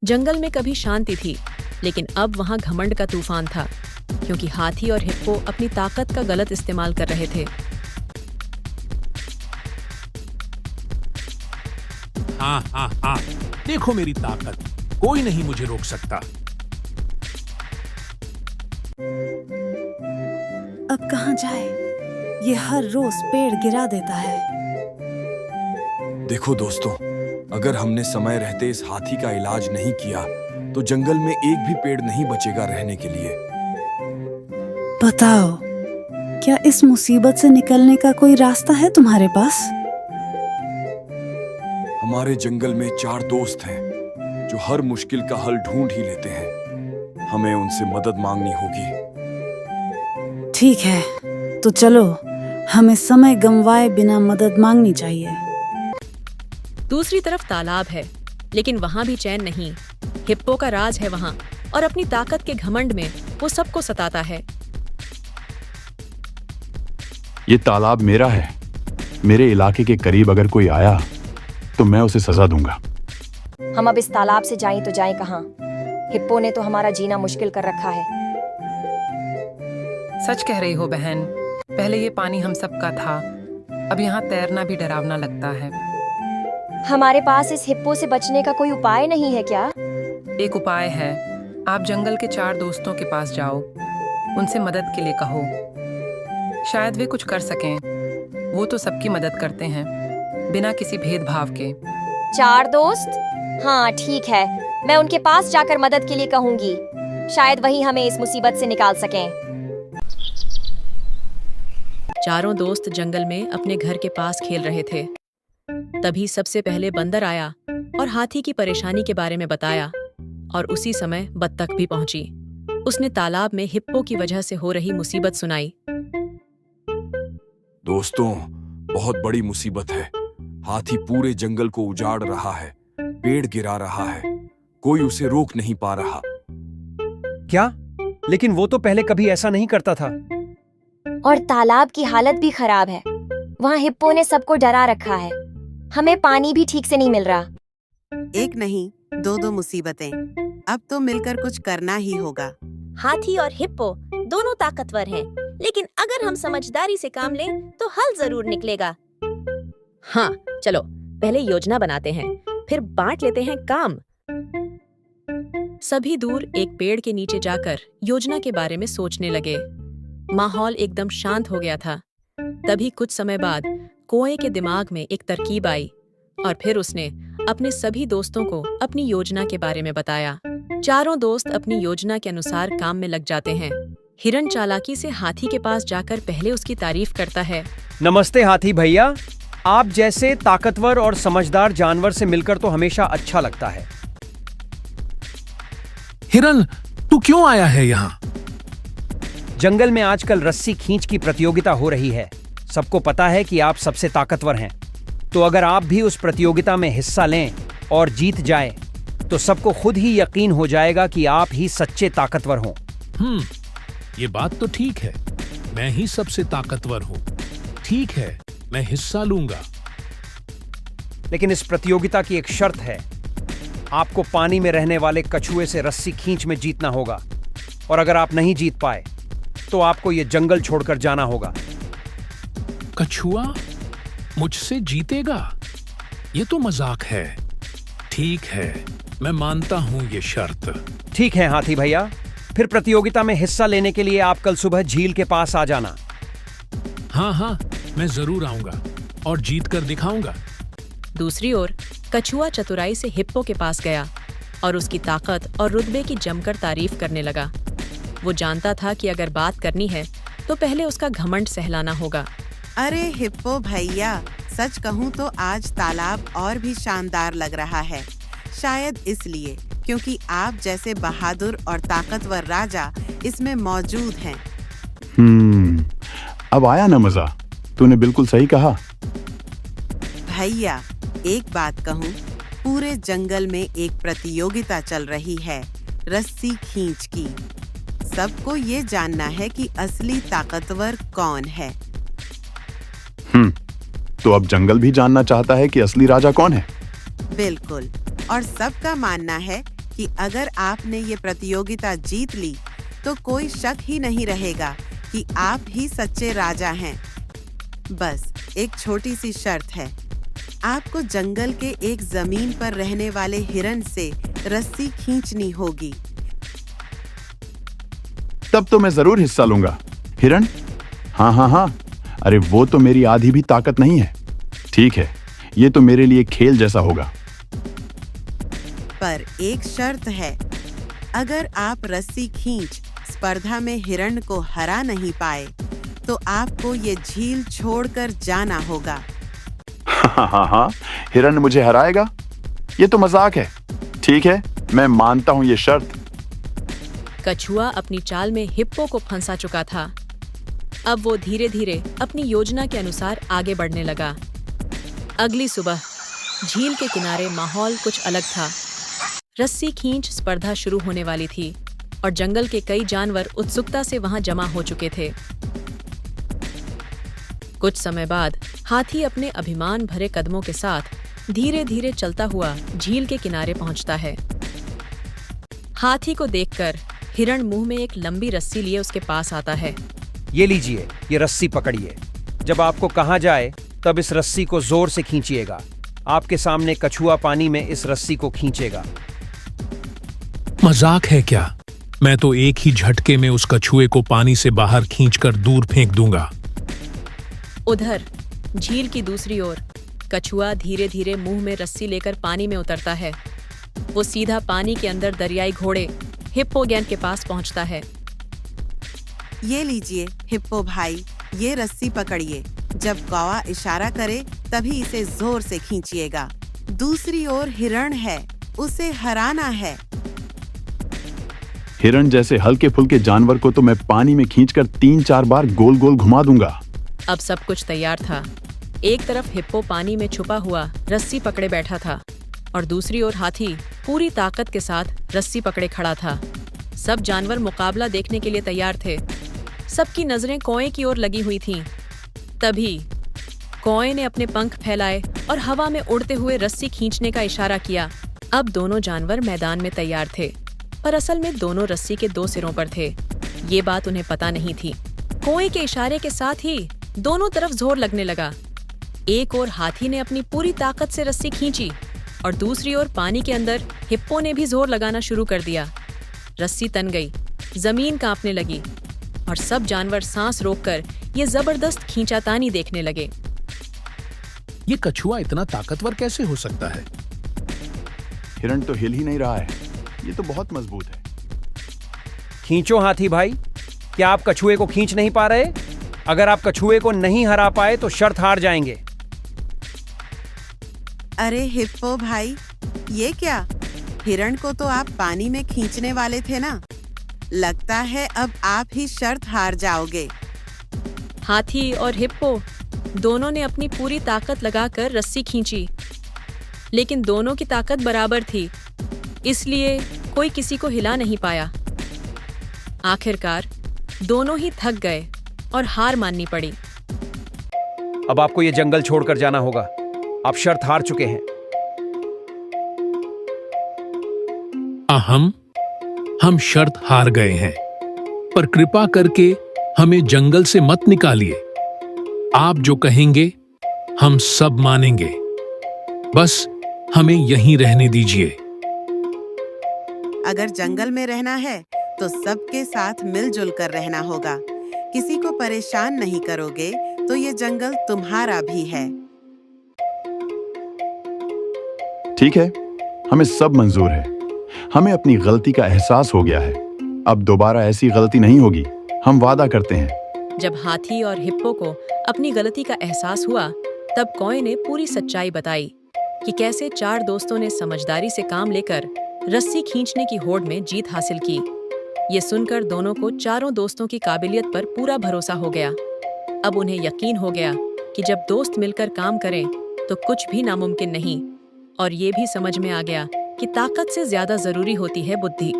जंगल में कभी शांति थी, लेकिन अब वहां घमंड का तूफान था, क्योंकि हाथी और हिप्पो अपनी ताकत का गलत इस्तेमाल कर रहे थे। हाँ हाँ हाँ, देखो मेरी ताकत, कोई नहीं मुझे रोक सकता। अब कहाँ जाए? ये हर रोज पेड़ गिरा देता है। देखो दोस्तों, अगर हमने समय रहते इस हाथी का इलाज नहीं किया तो जंगल में एक भी पेड़ नहीं बचेगा रहने के लिए। बताओ, क्या इस मुसीबत से निकलने का कोई रास्ता है तुम्हारे पास? हमारे जंगल में 4 दोस्त हैं जो हर मुश्किल का हल ढूंढ ही लेते हैं। हमें उनसे मदद मांगनी होगी। ठीक है, तो चलो, हमें समय गंवाए बिना मदद मांगनी चाहिए। दूसरी तरफ तालाब है, लेकिन वहां भी चैन नहीं। हिप्पो का राज है वहां, और अपनी ताकत के घमंड में वो सबको सताता है। ये तालाब मेरा है। मेरे इलाके के करीब अगर कोई आया तो मैं उसे सजा दूंगा। हम अब इस तालाब से जाएं तो जाएं कहाँ? हिप्पो ने तो हमारा जीना मुश्किल कर रखा है। सच कह रही हो बहन, पहले ये पानी हम सबका था, अब यहाँ तैरना भी डरावना लगता है। हमारे पास इस हिप्पो से बचने का कोई उपाय नहीं है क्या? एक उपाय है, आप जंगल के 4 दोस्तों के पास जाओ, उनसे मदद के लिए कहो, शायद वे कुछ कर सकें। वो तो सबकी मदद करते हैं, बिना किसी भेदभाव के। 4 दोस्त? हाँ ठीक है, मैं उनके पास जाकर मदद के लिए कहूंगी। शायद वही हमें इस मुसीबत से निकाल सकें। चारों दोस्त जंगल में अपने घर के पास खेल रहे थे। तभी सबसे पहले बंदर आया और हाथी की परेशानी के बारे में बताया, और उसी समय बत्तख भी पहुंची। उसने तालाब में हिप्पो की वजह से हो रही मुसीबत सुनाई। दोस्तों, बहुत बड़ी मुसीबत है। हाथी पूरे जंगल को उजाड़ रहा है, पेड़ गिरा रहा है, कोई उसे रोक नहीं पा रहा। क्या? लेकिन वो तो पहले कभी ऐसा नहीं करता था। और तालाब की हालत भी खराब है। वहाँ हिप्पो ने सबको डरा रखा है। हमें पानी भी ठीक से नहीं मिल रहा। एक नहीं, 2 मुसीबतें। अब तो मिलकर कुछ करना ही होगा। हाथी और हिप्पो दोनों ताकतवर हैं, लेकिन अगर हम समझदारी से काम लें तो हल जरूर निकलेगा। हाँ, चलो पहले योजना बनाते हैं, फिर बांट लेते हैं काम। सभी दूर एक पेड़ के नीचे जाकर योजना के बारे में सोचने लगे। माहौल एकदम शांत हो गया था। तभी कुछ समय बाद कोए के दिमाग में एक तरकीब आई, और फिर उसने अपने सभी दोस्तों को अपनी योजना के बारे में बताया। चारों दोस्त अपनी योजना के अनुसार काम में लग जाते हैं। हिरन चालाकी से हाथी के पास जाकर पहले उसकी तारीफ करता है। नमस्ते हाथी भैया, आप जैसे ताकतवर और समझदार जानवर से मिलकर तो हमेशा अच्छा लगता है। हिरन, तू क्यों आया है यहाँ? जंगल में आजकल रस्सी खींच की प्रतियोगिता हो रही है। सबको पता है कि आप सबसे ताकतवर हैं, तो अगर आप भी उस प्रतियोगिता में हिस्सा लें और जीत जाए तो सबको खुद ही यकीन हो जाएगा कि आप ही सच्चे ताकतवर हों। ये बात तो ठीक है, मैं ही सबसे ताकतवर हूँ। ठीक है, मैं हिस्सा लूंगा। लेकिन इस प्रतियोगिता की एक शर्त है, आपको पानी में रहने वाले कछुए से रस्सी खींच में जीतना होगा, और अगर आप नहीं जीत पाए तो आपको ये जंगल छोड़कर जाना होगा। कछुआ मुझसे जीतेगा? ये तो मजाक है। ठीक है, मैं मानता हूँ ये शर्त। ठीक है हाथी भैया, फिर प्रतियोगिता में हिस्सा लेने के लिए आप कल सुबह झील के पास आ जाना। हाँ हाँ, मैं जरूर आऊंगा और जीत कर दिखाऊंगा। दूसरी ओर कछुआ चतुराई से हिप्पो के पास गया और उसकी ताकत और रुतबे की जमकर तारीफ करने लगा। वो जानता था कि अगर बात करनी है तो पहले उसका घमंड सहलाना होगा। अरे हिप्पो भैया, सच कहूँ तो आज तालाब और भी शानदार लग रहा है। शायद इसलिए क्योंकि आप जैसे बहादुर और ताकतवर राजा इसमें मौजूद हैं। अब आया ना मजा। तूने बिल्कुल सही कहा। भैया, एक बात कहूँ, पूरे जंगल में एक प्रतियोगिता चल रही है, रस्सी खींच की। सबको ये जानना है कि असली ताकतवर कौन है। तो अब जंगल भी जानना चाहता है कि असली राजा कौन है। बिल्कुल, और सबका मानना है कि अगर आपने ये प्रतियोगिता जीत ली तो कोई शक ही नहीं रहेगा कि आप ही सच्चे राजा हैं। बस एक छोटी सी शर्त है, आपको जंगल के एक जमीन पर रहने वाले हिरण से रस्सी खींचनी होगी। तब तो मैं जरूर हिस्सा लूंगा। हिरण? हाँ हाँ हाँ, अरे वो तो मेरी आधी भी ताकत नहीं है। ठीक है, ये तो मेरे लिए खेल जैसा होगा। पर एक शर्त है, अगर आप रस्सी खींच स्पर्धा में हिरण को हरा नहीं पाए तो आपको ये झील छोड़कर जाना होगा। हाँ, हिरण मुझे हराएगा? ये तो मजाक है। ठीक है, मैं मानता हूँ ये शर्त। कछुआ अपनी चाल में हिप्पो को फंसा चुका था। अब वो धीरे धीरे अपनी योजना के अनुसार आगे बढ़ने लगा। अगली सुबह झील के किनारे माहौल कुछ अलग था। रस्सी खींच स्पर्धा शुरू होने वाली थी और जंगल के कई जानवर उत्सुकता से वहां जमा हो चुके थे। कुछ समय बाद हाथी अपने अभिमान भरे कदमों के साथ धीरे धीरे चलता हुआ झील के किनारे पहुंचता है। हाथी को देखकर हिरण मुंह में एक लंबी रस्सी लिए उसके पास आता है। ये लीजिए, ये रस्सी पकड़िए। जब आपको कहा जाए तब इस रस्सी को जोर से खींचिएगा। आपके सामने कछुआ पानी में इस रस्सी को खींचेगा। मजाक है क्या? मैं तो एक ही झटके में उस कछुए को पानी से बाहर खींचकर दूर फेंक दूंगा। उधर झील की दूसरी ओर कछुआ धीरे धीरे मुंह में रस्सी लेकर पानी में उतरता है। वो सीधा पानी के अंदर दरियाई घोड़े हिप्पोगैन के पास पहुंचता है। ये लीजिए हिप्पो भाई, ये रस्सी पकड़िए। जब कौवा इशारा करे तभी इसे जोर से खींचिएगा। दूसरी ओर हिरण है, उसे हराना है। हिरण जैसे हल्के फुल्के जानवर को तो मैं पानी में खींचकर 3-4 बार गोल गोल घुमा दूंगा। अब सब कुछ तैयार था। एक तरफ हिप्पो पानी में छुपा हुआ रस्सी पकड़े बैठा था और दूसरी ओर हाथी पूरी ताकत के साथ रस्सी पकड़े खड़ा था। सब जानवर मुकाबला देखने के लिए तैयार थे। सबकी नजरें कौए की ओर लगी हुई थीं। तभी कौए ने अपने पंख फैलाए और हवा में उड़ते हुए रस्सी खींचने का इशारा किया। अब दोनों जानवर मैदान में तैयार थे, पर असल में दोनों रस्सी के 2 सिरों पर थे। ये बात उन्हें पता नहीं थी। कौए के इशारे के साथ ही दोनों तरफ जोर लगने लगा। एक ओर हाथी ने अपनी पूरी ताकत से रस्सी खींची और दूसरी ओर पानी के अंदर हिप्पो ने भी जोर लगाना शुरू कर दिया। रस्सी तन गई, जमीन कांपने लगी और सब जानवर सांस रोककर ये जबरदस्त खींचातानी देखने लगे। ये कछुआ इतना ताकतवर कैसे हो सकता है? हिरण तो हिल ही नहीं रहा है। ये तो बहुत मजबूत है। खींचो हाथी भाई। क्या आप कछुए को खींच नहीं पा रहे? अगर आप कछुए को नहीं हरा पाए तो शर्त हार जाएंगे। अरे हिप्पो भाई, ये क्या? हिरण को तो आप पानी में खींचने वाले थे ना? लगता है अब आप ही शर्त हार जाओगे। हाथी और हिप्पो दोनों ने अपनी पूरी ताकत लगाकर रस्सी खींची, लेकिन दोनों की ताकत बराबर थी, इसलिए कोई किसी को हिला नहीं पाया। आखिरकार दोनों ही थक गए और हार माननी पड़ी। अब आपको ये जंगल छोड़कर जाना होगा। आप शर्त हार चुके हैं। हम शर्त हार गए हैं, पर कृपा करके हमें जंगल से मत निकालिए। आप जो कहेंगे हम सब मानेंगे। बस हमें यहीं रहने दीजिए। अगर जंगल में रहना है तो सबके साथ मिलजुल कर रहना होगा। किसी को परेशान नहीं करोगे तो ये जंगल तुम्हारा भी है। ठीक है, हमें सब मंजूर है। हमें अपनी गलती का एहसास हो गया है। अब दोबारा ऐसी गलती नहीं होगी, हम वादा करते हैं। जब हाथी और हिप्पो को अपनी गलती का एहसास हुआ, तब कौए ने पूरी सच्चाई बताई कि कैसे 4 दोस्तों ने समझदारी से काम लेकर रस्सी खींचने की होड़ में जीत हासिल की। ये सुनकर दोनों को चारों दोस्तों की काबिलियत पर पूरा भरोसा हो गया। अब उन्हें यकीन हो गया कि जब दोस्त मिलकर काम करें तो कुछ भी नामुमकिन नहीं, और ये भी समझ में आ गया कि ताकत से ज्यादा जरूरी होती है बुद्धि।